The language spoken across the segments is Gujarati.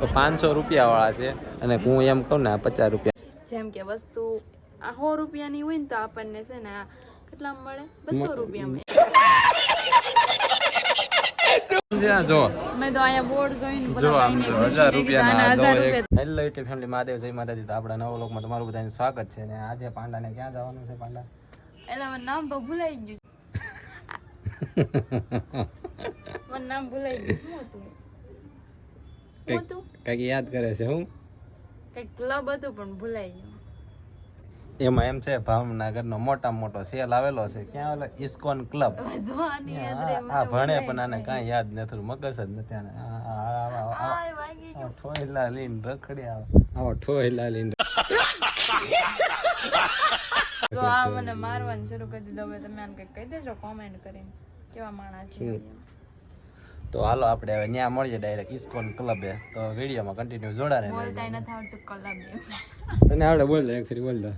500 રૂપિયા વાળા છે અને હું એમ કહું ને 50 રૂપિયા. જેમ કે વસ્તુ 100 રૂપિયાની હોય ને તો આપણને છે ને કેટલા મળે 200 રૂપિયામાં. જો મેં તો અહીંયા બોર્ડ જોઈને જો બધા આમ ભાઈને 1000 રૂપિયા 1000 રૂપિયા. હેલો યુટ્યુબ ફેમિલી, મહાદેવ જય માતાજી. તો આપણા નવા લોકમાં તમારું બધાનું સ્વાગત છે. ને આજે પાંડાને ક્યાં જવાનું છે? પાંડા એટલે મને નામ તો ભૂલાઈ ગયું. મને નામ ભૂલાઈ ગયું. શું હતું? કઈક યાદ કરે છે. હું કઈક ક્લબ હતું પણ ભૂલાઈ ગયું. એમાં એમ છે, ભાવનગરનો મોટામાં મોટો સેલ આવેલો છે. ક્યાં આવેલો? ISKCON club. જોવાની યાદ રહે મને. આ ભણે પણ આને કાંઈ યાદ નથી, મગજ જ નથી આને. આય વાગી ગયું. ઠોયલા લીન રખડી આવે. આવો ઠોયલા લીન. તો આ મને મારવાનું શરૂ કરી દીધો. હવે તમે આને કંઈક કહી દેજો કોમેન્ટ કરીને કેવા માણસ છે. તો હાલો આપણે હવે ત્યાં મળીએ ડાયરેક્ટ ઇસ્કોન ક્લબે. તો વિડીયોમાં કન્ટિન્યુ જોડાને. બોલતાય નથી આવડતું ક્લબ. તને આવડે? બોલ દે એક ફરી બોલ દે.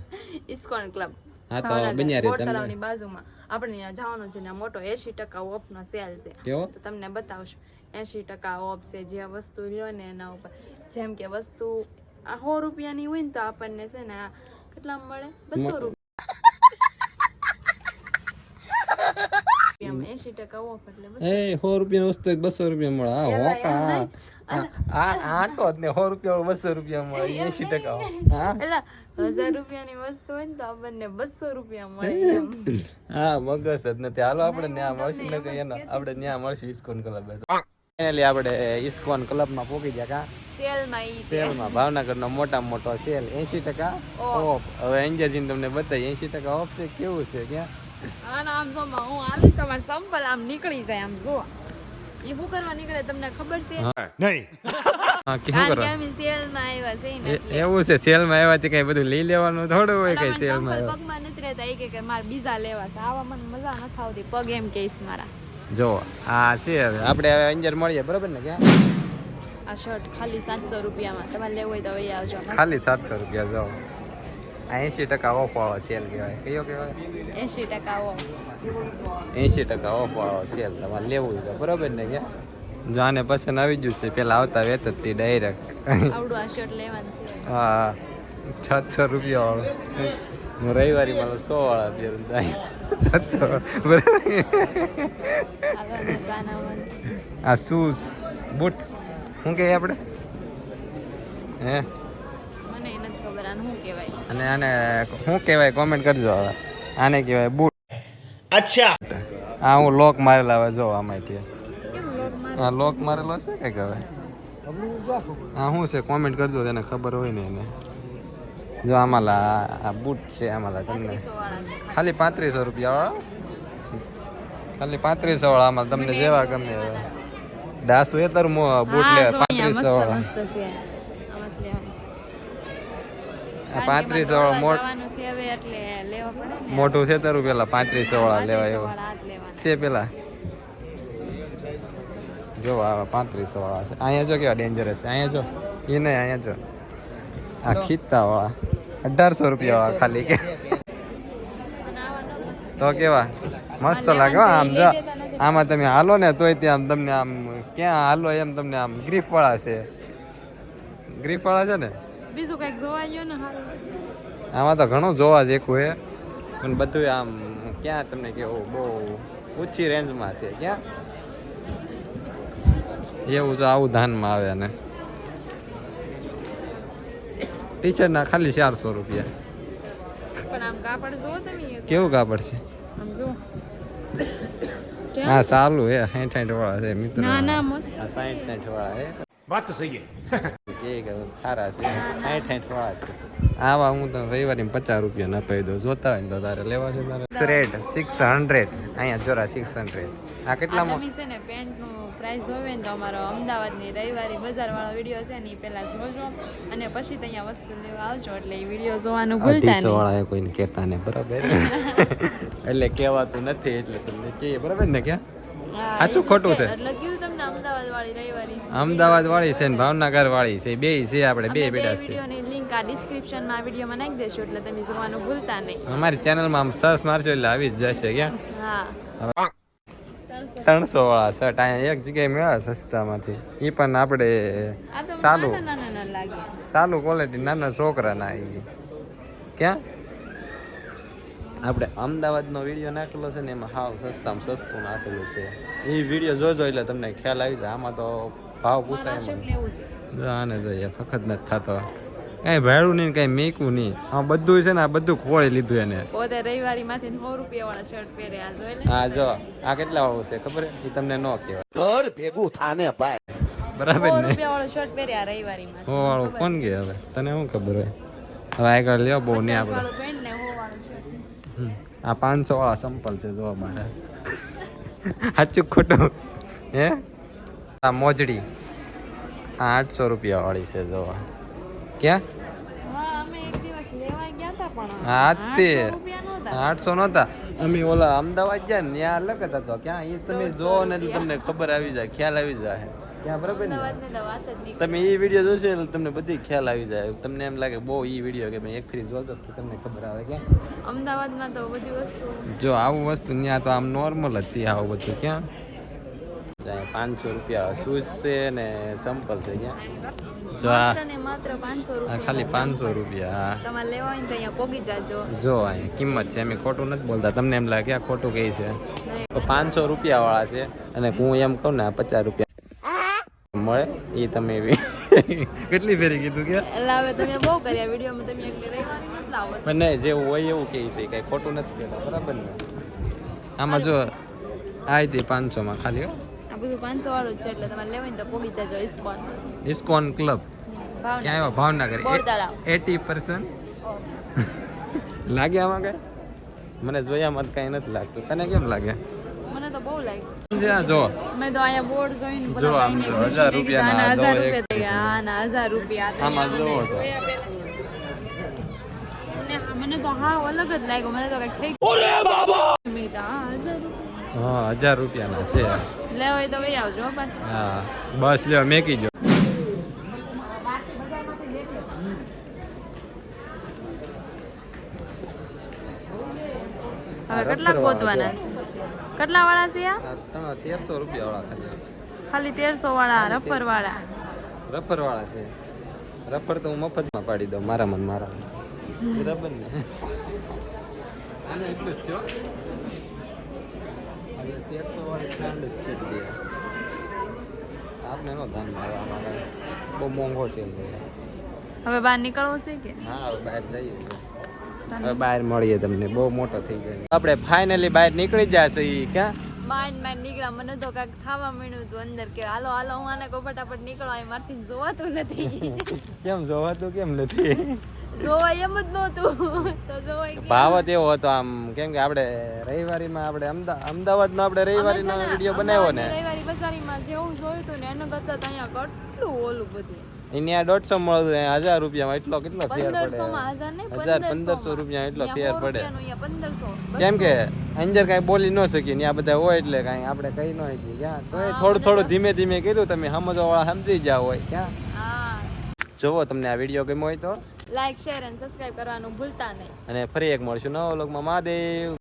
ISKCON club. હા તો બન્યા રહે. તળાવની બાજુમાં આપણે ત્યાં જવાનું છે ને મોટો 80% ઓફ નો સેલ છે. કેવો? તો તમને બતાવશું 80% ઓફ છે. જે વસ્તુ લ્યો ને એના ઉપર. જેમ કે વસ્તુ 100 રૂપિયાની હોય ને તો આપણને છે ને કેટલા મળે 200 રૂપિયા. 80% ઓફ એટલે 100 રૂપિયાની વસ્તુ 200 રૂપિયા મળે. હા હોકા. આ આટો જ ને 100 રૂપિયા 200 રૂપિયા મળે. 80%. હા એટલે 1000 રૂપિયાની વસ્તુ હોય ને તો આપણને 200 રૂપિયા મળે એમ. હા મગજ જ નથી. હાલો આપણે ત્યાં મળશું ને કે એનો આપણે ત્યાં મળશું ઇસ્કોન ક્લબ. ફાઇનલી આપણે ઇસ્કોન ક્લબમાં પહોંચી ગયા. કા સેલમાં સેલમાં ભાવનગરનો મોટામાં મોટો સેલ 80% ઓફ. હવે અંજાજીને તમને બતાવી 80% ઓફ છે. કેવું છે? ક્યાં આમ જો હું આવી તમારે સંપલ આમ નીકળી જાય. આમ જો એ શું કરવા નીકળે તમને ખબર છે? નહીં. હા કે શું કરવા? અમે સેલમાં આવ્યા છે ને એટલે. એવું છે? સેલમાં આવ્યા છે કઈ બધું લઈ લેવાનું થોડું હોય? કઈ સેલમાં આવ્યા પગમાં નથી રહેતા. એ કે મારે બીજા લેવા છે. આવા મને મજા નથી આવતી. પગ એમ કહીશ મારા. જો આ છે. હવે આપણે હવે અંજાર મળીએ, બરોબર ને? ક્યાં? આ શર્ટ ખાલી 700 રૂપિયામાં. તમારે લેવું હોય તો હવે આવજો. ખાલી 700 રૂપિયા. જો 80% ઓફ વાળો સેલ કહેવાય. કયો કહેવાય? 80% ઓફ. 80% ઓફ વાળો સેલ. તમારે લેવું હોય તો બરોબર ને? ક્યાં જાને પસંદ આવી ગયું છે. પેલા આવતા વેત જ તે ડાયરેક્ટ આવડું આ શર્ટ લેવાનું છે. હા 600 રૂપિયા વાળો. રવિવારી માં 100 વાળા પહેરું થાય. 600 બરાબર. આ શૂઝ બૂટ શું કહે આપણે? હે મને એ નથી ખબર આને શું કહેવાય. અને આને શું કહેવાય કોમેન્ટ કરજો. હવે આને કહેવાય બૂટ. અચ્છા. આ હું લોક મારેલા આવે. જો આમાંથી કેમ લોક મારે? આ લોક મારેલો છે કઈક. હવે આ શું છે કોમેન્ટ કરજો તેને ખબર હોય ને એને. જો આમાંલા આ બૂટ છે. આમાંલા તમને 300 વાળા છે. ખાલી 3500 રૂપિયા વાળા. ખાલી 3500 વાળા. આમાં તમને જેવા ગમે એવા. દાસ વેતર બૂટ લે 3500 વાળા. મસ્ત છે. આમાં જ લેવાનું છે. આ 3500 વાળા જવાનું છે હવે એટલે લેવા પડે ને. મોટું છે તારું પેલા 3500 વાળા લેવા 3500 એવો વાળા આ જ લેવાના. છે પેલા. જો આ 3500 વાળા છે. અહીંયા જો કેવા ડેન્જરસ છે. અહીંયા જો એ નહીં. અહીંયા જો આ ખીતા વાળા 1800 રૂપિયા વાળા ખાલી. કે અને આવા ન મસ્ત. તો કેવા મસ્ત લાગે હો. આમ જો આમાં તમે હાલો ને તોય ત્યાં તમને આમ ક્યાં હાલો એમ તમને આમ ગ્રીફ વાળા છે. ગ્રીફ વાળા છે ને. બીજું કઈક જોવા ગયો ને હારું. આમાં તો ઘણું જોવા જેવું હે પણ બધું આમ ક્યાં તમને કેવું બહુ ઊંચી રેન્જમાં છે. ક્યાં એવું તો આવું ધાનમાં આવે. ને ટી શર્ટના ખાલી 400 રૂપિયા. પણ આમ કાપડ જોવો તમે. કેવું કાપડ છે? આમ જો. હા સારું હે. 60 વાળા છે મિત્ર. ના ના મસ્ત. આ 60 વાળા હે. વાત તો સહી એ સારા છે. 60 વાળા છે. આવા હું તો રવિવારે 50 રૂપિયા ના પાઈ દઉં. જોતા હોય ને તો તારે લેવા છે તારે. રેટ 600. અહીંયા જોરા 600. આ કેટલામાં? તમે છે ને પેન્ટ નું પ્રાઇસ જોવે ને તો અમારો અમદાવાદની રવિવારી બજાર વાળો વિડીયો છે ને એ પેલા જોજો અને પછી અહીંયા વસ્તુ લેવા આવજો. એટલે એ વિડીયો જોવાનું ભૂલતા નહીં. 250 વાળા કોઈને કહેતા ને બરાબર. એટલે કહેવાતું નથી એટલે તમને કહીએ બરાબર ને? ક્યાં સાચું ખોટું છે? એટલે કીધું તમને અમદાવાદ વાળી રવિવારી. અમદાવાદ વાળી છે ને ભાવનગર વાળી છે. બે છે આપણે બે બેડા છે. વિડીયોની લિંક આ ડિસ્ક્રિપ્શનમાં આ વિડીયોમાં નાખી દેશું એટલે તમે જોવાનું ભૂલતા નહીં. અમારી ચેનલમાં આમ સર્ચ મારશો એટલે આવી જ જશે. ક્યાં હા 300 300 વાળા શર્ટ અહીંયા એક જગ્યાએ મળ્યા સસ્તામાંથી એ પણ આપણે આ તો સારું નાના લાગે. સારું ક્વોલિટી નાના છોકરાના એ ક્યાં આપણે અમદાવાદનો વિડીયો નાખેલો છે ને એમાં હાવ સસ્તામાં સસ્તું નાખેલું છે એ વિડીયો જોજો એટલે તમને ખ્યાલ આવી જાય આમાં તો ભાવ પૂછાય શર્ટ એમાં લેવું છે. જો આને જોઈએ ફખત નથી થતો કાંઈ ભાડું નહીં કાંઈ મેકવું નહીં હા બધું છે ને આ બધું ખોળી લીધું એને પોતે રવિવારી માંથી 100 રૂપિયા વાળા શર્ટ પહેરે આ જોઈ લે. હા જો આ કેટલા વાળું છે ખબર એ તમને ન કહેવાય ઘર ભેગું થાને ભાઈ બરાબર 100 ને રૂપિયા વાળો શર્ટ પહેરે આ રવિવારી માં. હો વાળું કોણ કે હવે તને શું ખબર હોય હવે આગળ લ્યો બહુ નહીં આપણે વાળું પેન્ટ ને 100 વાળું શર્ટ. આ 500 વાળા સંપલ છે જોવા માટે સાચું ખોટું હે આ મોજડી આ 800 રૂપિયા વાળી છે જોવા ક્યાં હા અમે એક દિવસ લેવા ગયા હતા પણ હા તે 800 રૂપિયા નહોતા. 800 નહોતા અમે ઓલા અમદાવાદ ગયા ને ત્યાં લખત હતો ક્યાં એ તમે જો ને એટલે તમને ખબર આવી જાય ખ્યાલ આવી જાય ત્યાં બરાબર ને અમદાવાદની તો વાત જ નહીં. તમે એ વિડીયો જોશો એટલે તમને બધી ખ્યાલ આવી જાય તમને એમ લાગે બહુ એ વિડીયો કે મેં એક ફરી જોતો તો તમને ખબર આવે ક્યાં અમદાવાદમાં તો બધી વસ્તુ જો આવું વસ્તુ ત્યાં તો આમ નોર્મલ હતી આવું બધું ક્યાં જાય 500 રૂપિયા શૂઝ છે ને સંપલ છે ક્યાં જો આ માત્ર ને માત્ર 500 આ રૂપિયા. ખાલી 500 રૂપિયા હા તમારે લેવા હોય ને તો અહીંયા પોગી જાજો. જો અહીંયા કિંમત છે અમે ખોટું નથી બોલતા તમને એમ લાગે આ ખોટું કહે છે નહીં. તો 500 રૂપિયા વાળા છે અને હું એમ કહું ને આ 50 રૂપિયા મળે એ તમે કેટલી ફેરી કીધું કે એટલે હવે તમે બહુ કર્યા વિડીયોમાં તમે એકલી રવિવારી નથી લાવો છો. પણ નહીં જેવું હોય એવું કહે છે કઈ ખોટું નથી કહેતા બરાબર ને આમાં જો આ તે 500 માં ખાલી હો આ બધું 500 વાળું જ છે એટલે તમારે લેવા હોય ને તો પોગી જાજો ઇસ્કોન. ઇસ્કોન ક્લબ ક્યાં આવ્યા ભાવનગર બોર તળાવ. 80% લાગે આમાં કઈ મને જોયામાં કઈ નથી લાગતું તને કેમ લાગે મને તો બહુ લાગ્યું. જ્યાં જો મેં તો અહીંયા બોર્ડ જોઈને જો બધા આમ ભાઈને જો, 1000 પૂછ્યું કે રૂપિયાના આના 1000 જો એક રૂપિયા થઈ ગયા. આના 1000 રૂપિયા. તમે આમાં આમાં જોવો તો. જોયા પહેલા. મને તો હાવ અલગ જ લાગ્યો મને તો કઈક થઈ ગયું. મેં કીધું, હા 1000 રૂપિયા હા 1000 રૂપિયાના છે લેવા હોય તો વહી આવજો હો પાછા. હા બસ લ્યો મેકી જો હવે કેટલા ગોતવાના છે? કેટલા વાળા છે આ? 1300 રૂપિયા વાળા ખાલી 1300 વાળા રફર વાળા. રફર વાળા છે રફર તો હું મફતમાં પાડી દઉં મારા મન મારા બરાબર ને આને એટલું જ છે હો. હવે 1300 વાળી બ્રાન્ડ જ છે બધી. આપણે નો ધ્યાન આવે આમાં કાંઈ. બહુ મોંઘો છે હવે બહાર નીકળવું છે કે હા હવે બહાર જઈએ હવે બહાર મળીએ તમને બહુ મોટો થઈ જાય આપણે ફાઇનલી બહાર નીકળી જશે ઈ ક્યાં માઇન્ડ નીકળ્યા. મને તો કાંઈક ખાવા મળ્યું હતું અંદર કે હાલો હાલો હું આને કહું ફટાફટ નીકળો અહીં મારથી જોવાતું નથી. કેમ જોવાતું કેમ નથી જોવાય એમ જ નહોતું તો જોવાય કેમ? ભાવ જ એવો હતો આમ કેમ કે આપણે રવિવારીમાં આપણે અમદાવાદનો આપણે રવિવારીનો અમે છે ને વિડીયો બનાવ્યો ને અમદાવાદની રવિવારી બજારીમાં જેવું જોયું હતું ને એના કરતાં તો અહીંયા કેટલું ઓલું બધું. એની આ 150 મળતું 1000 રૂપિયામાં એટલો કેટલો ફેર 1500 પડે માં 1000 નહીં 1500 રૂપિયા એટલો ફેર પડે અહીંયા 1500 કેમ કે અંદર કાંઈ બોલી ન શકીએ ને આ બધા હોય એટલે કાંઈ આપણે કહી ન શકીએ ક્યાં તો થોડું થોડું ધીમે ધીમે કીધું તમે સમજવા વાળા સમજી જાવ હોય ક્યાં હા જોવો તમને આ વિડીયો ગમ્યો હોય તો લાઈક શેર અને સબસ્ક્રાઇબ કરવાનું ભૂલતા નહીં. અને ફરી એક મળશું નવા વ્લોગમાં મહાદેવ